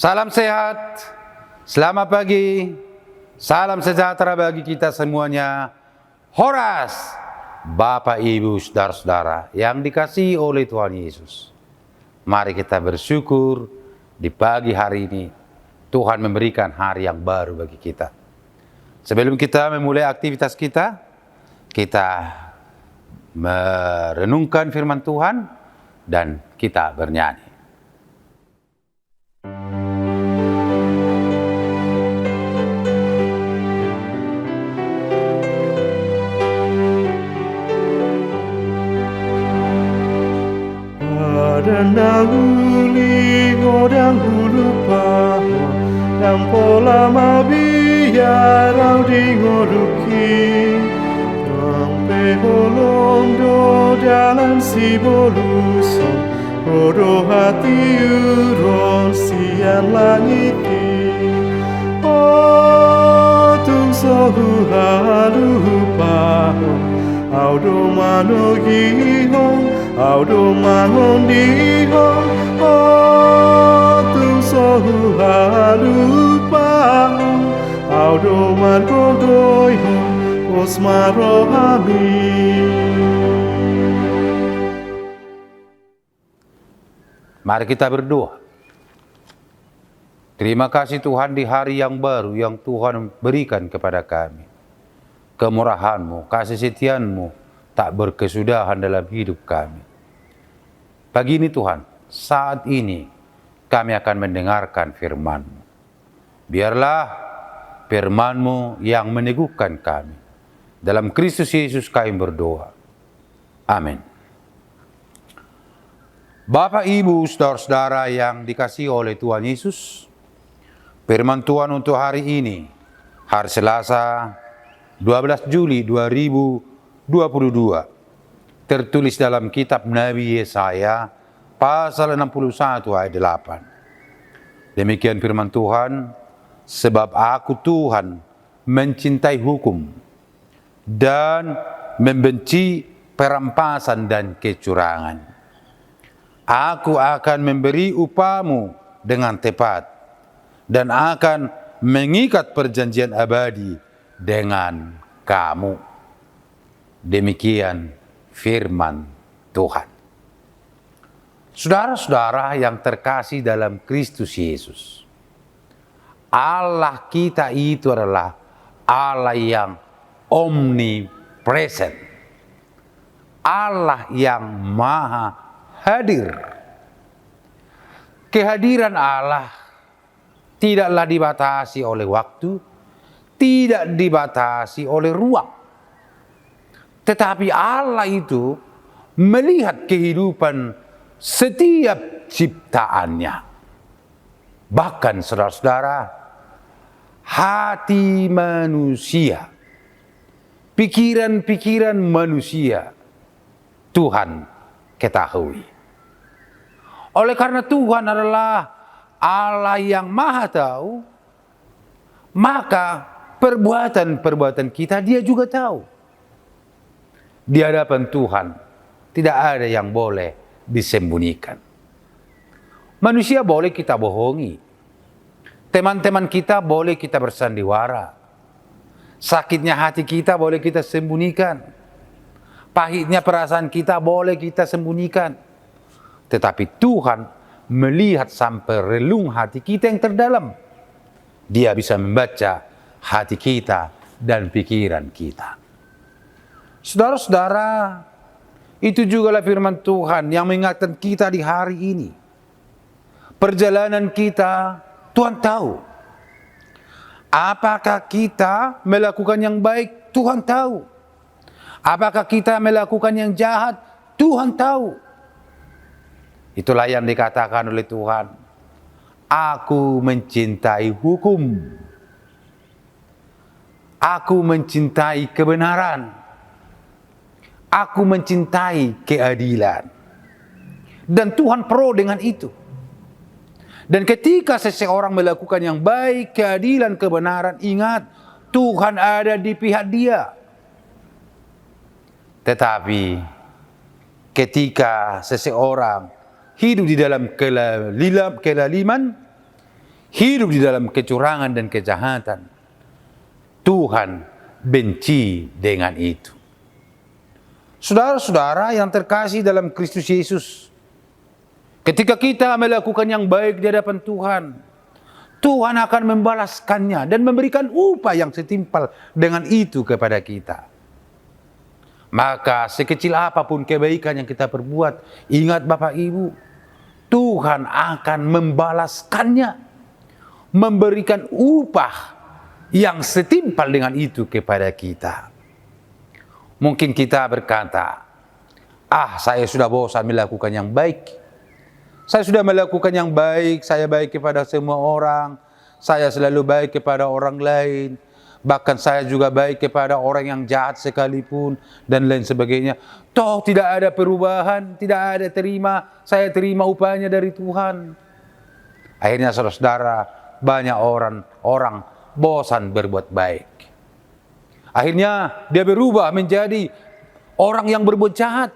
Salam sehat, selamat pagi, salam sejahtera bagi kita semuanya. Horas, Bapak, Ibu, saudara-saudara yang dikasihi oleh Tuhan Yesus. Mari kita bersyukur di pagi hari ini Tuhan memberikan hari yang baru bagi kita. Sebelum kita memulai aktivitas kita merenungkan firman Tuhan dan kita bernyanyi. Nanguli ngodang hulu paho Nang pola mabiya rau di ngoruki Sampai holong do jalan si boluso Rodo hati uron sian langiti Oh tung sohu halu paho Audo mano gihong Audo mangon dihong Oh tung sohu halupahong Audo mangon doihong Kosmaro Mari kita berdoa. Terima kasih Tuhan di hari yang baru yang Tuhan berikan kepada kami. Kemurahan-Mu, kasih setia-Mu tak berkesudahan dalam hidup kami. Pagi ini Tuhan, saat ini kami akan mendengarkan firman-Mu. Biarlah firman-Mu yang meneguhkan kami. Dalam Kristus Yesus kami berdoa. Amin. Bapak, Ibu, saudara-saudara yang dikasihi oleh Tuhan Yesus, firman Tuhan untuk hari ini, hari Selasa, 12 Juli 2022, tertulis dalam kitab Nabi Yesaya, pasal 61 ayat 8. Demikian firman Tuhan, sebab aku Tuhan mencintai hukum dan membenci perampasan dan kecurangan. Aku akan memberi upahmu dengan tepat dan akan mengikat perjanjian abadi dengan kamu. Demikian firman Tuhan. Saudara-saudara yang terkasih dalam Kristus Yesus, Allah kita itu adalah Allah yang omnipresent, Allah yang maha hadir. Kehadiran Allah tidaklah dibatasi oleh waktu, tidak dibatasi oleh ruang. Tetapi Allah itu melihat kehidupan setiap ciptaannya. Bahkan saudara-saudara, hati manusia, pikiran-pikiran manusia, Tuhan ketahui. Oleh karena Tuhan adalah Allah yang maha tahu, maka perbuatan-perbuatan kita Dia juga tahu. Di hadapan Tuhan tidak ada yang boleh disembunyikan. Manusia boleh kita bohongi, teman-teman kita boleh kita bersandiwara, sakitnya hati kita boleh kita sembunyikan, pahitnya perasaan kita boleh kita sembunyikan. Tetapi Tuhan melihat sampai relung hati kita yang terdalam. Dia bisa membaca hati kita dan pikiran kita. Saudara-saudara, itu jugalah firman Tuhan yang mengingatkan kita di hari ini. Perjalanan kita, Tuhan tahu. Apakah kita melakukan yang baik, Tuhan tahu. Apakah kita melakukan yang jahat, Tuhan tahu. Itulah yang dikatakan oleh Tuhan. Aku mencintai hukum. Aku mencintai kebenaran. Aku mencintai keadilan. Dan Tuhan pro dengan itu. Dan ketika seseorang melakukan yang baik, keadilan, kebenaran, ingat, Tuhan ada di pihak dia. Tetapi ketika seseorang hidup di dalam kelaliman, hidup di dalam kecurangan dan kejahatan, Tuhan benci dengan itu. Saudara-saudara yang terkasih dalam Kristus Yesus, ketika kita melakukan yang baik di hadapan Tuhan, Tuhan akan membalaskannya dan memberikan upah yang setimpal dengan itu kepada kita. Maka sekecil apapun kebaikan yang kita perbuat, ingat Bapak Ibu, Tuhan akan membalaskannya, memberikan upah yang setimpal dengan itu kepada kita. Mungkin kita berkata, saya sudah bosan melakukan yang baik. Saya sudah melakukan yang baik, saya baik kepada semua orang, saya selalu baik kepada orang lain, bahkan saya juga baik kepada orang yang jahat sekalipun, dan lain sebagainya. Toh tidak ada perubahan, tidak ada saya terima upahnya dari Tuhan. Akhirnya saudara-saudara, banyak orang bosan berbuat baik. Akhirnya dia berubah menjadi orang yang berbuat jahat.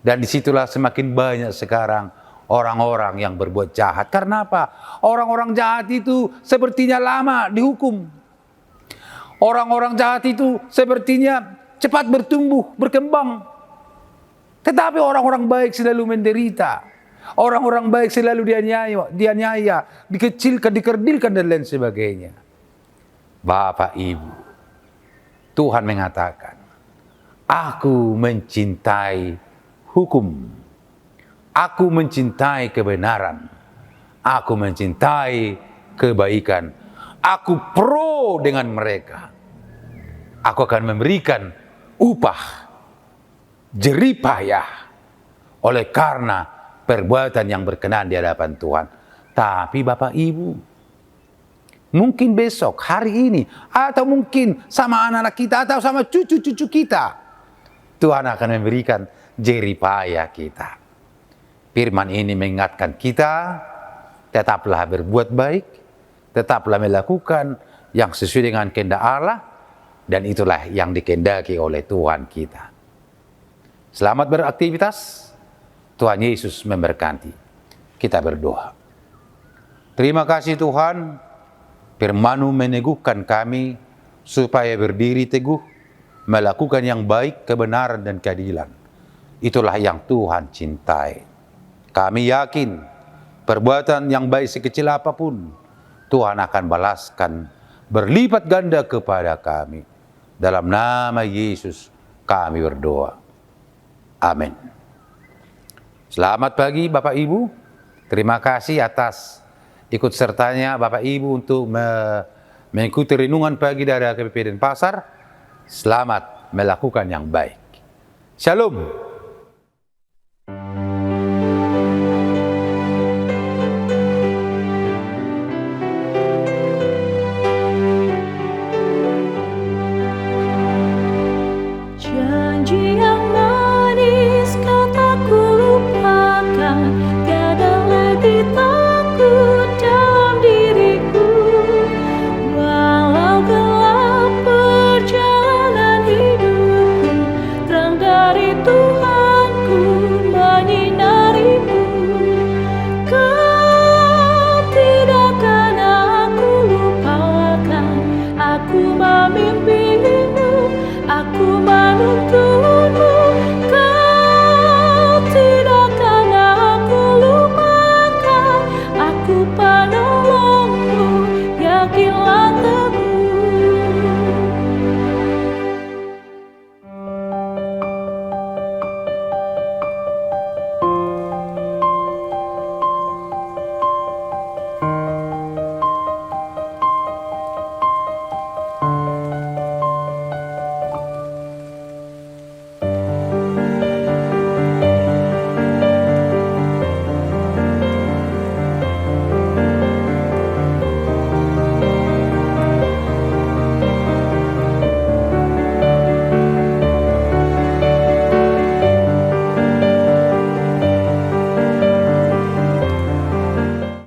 Dan disitulah semakin banyak sekarang orang-orang yang berbuat jahat. Karena apa? Orang-orang jahat itu sepertinya lama dihukum. Orang-orang jahat itu sepertinya cepat bertumbuh, berkembang. Tetapi orang-orang baik selalu menderita. Orang-orang baik selalu dianiaya, dikecilkan, dikerdilkan, dan lain sebagainya. Bapak Ibu, Tuhan mengatakan, aku mencintai hukum, aku mencintai kebenaran, aku mencintai kebaikan, aku pro dengan mereka. Aku akan memberikan upah jeripayah oleh karena perbuatan yang berkenan di hadapan Tuhan. Tapi Bapak Ibu, mungkin besok, hari ini, atau mungkin sama anak-anak kita, atau sama cucu-cucu kita, Tuhan akan memberikan jeripaya kita. Firman ini mengingatkan kita, tetaplah berbuat baik, tetaplah melakukan yang sesuai dengan kehendak Allah, dan itulah yang dikehendaki oleh Tuhan kita. Selamat beraktivitas, Tuhan Yesus memberkati. Kita berdoa. Terima kasih Tuhan, firman-Mu meneguhkan kami supaya berdiri teguh, melakukan yang baik, kebenaran, dan keadilan. Itulah yang Tuhan cintai. Kami yakin perbuatan yang baik sekecil apapun, Tuhan akan balaskan berlipat ganda kepada kami. Dalam nama Yesus kami berdoa. Amin. Selamat pagi Bapak Ibu. Terima kasih atas ikut sertanya Bapak Ibu untuk mengikuti renungan pagi dari KPP Denpasar. Selamat melakukan yang baik. Shalom. Janji yang manis kau tak kulupakan, tiada lebih takut dalam diriku. Walau gelap perjalanan hidupku, terang dari Tuhan